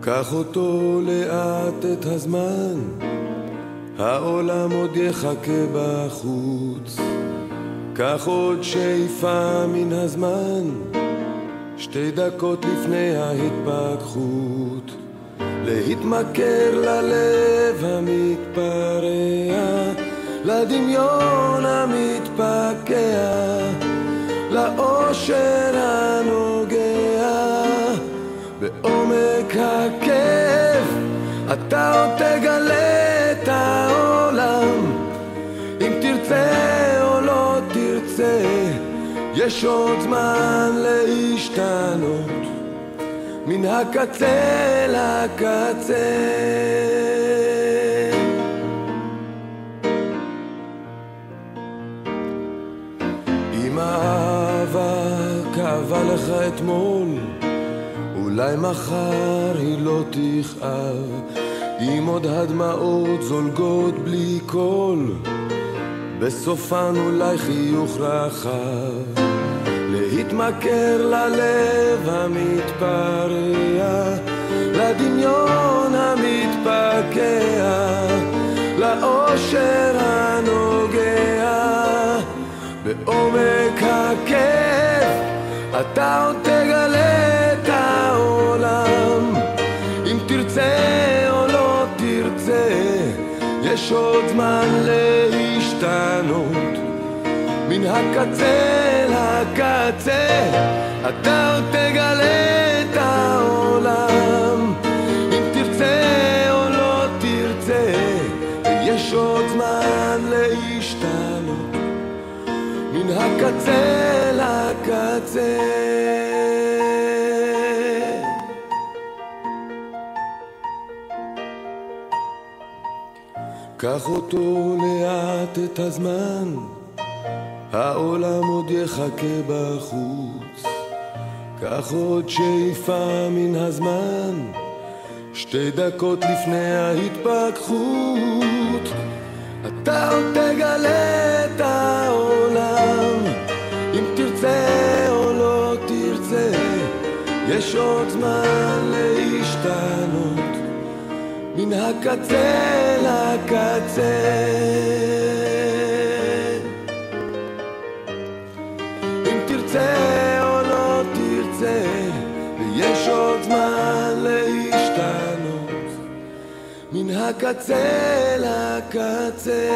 קח אותו לאט את הזמן, העולם עוד יחכה בחוץ. קח עוד שאיפה מן הזמן, 2 דקות לפני ההתפכחות. להתמכר ללב המתפרע, לדמיון המתפקע, לאושר הנוגע בעומק הכאב. אתה עוד תגלה את העולם, אם תרצה או לא תרצה, יש עוד זמן להשתנות מן הקצה לקצה. אם האהבה כאבה לך אתמול, אולי מחר היא לא תכאב. אם עוד הדמעות זולגות בלי קול, בסופן אולי חיוך רחב. להתמכר ללב המתפרע, לדמיון המתפקע, לאושר הנוגע בעומק הכאב. אתה עוד תגלה את העולם, אם תרצה או לא תרצה, יש עוד זמן להשתנות מן הקצה לקצה. אתה עוד תגלה את העולם, אם תרצה או לא תרצה, יש עוד זמן להשתנות מן הקצה לקצה. קח אותו לאט את הזמן, העולם עוד יחכה בחוץ. קח עוד שאיפה מן הזמן, 2 דקות לפני ההתפכחות. אתה עוד תגלה את העולם, אם תרצה או לא תרצה, יש עוד זמן להשתנות מן הקצה לקצה. אם תרצה או לא תרצה, ויש עוד זמן להשתנות מן הקצה לקצה.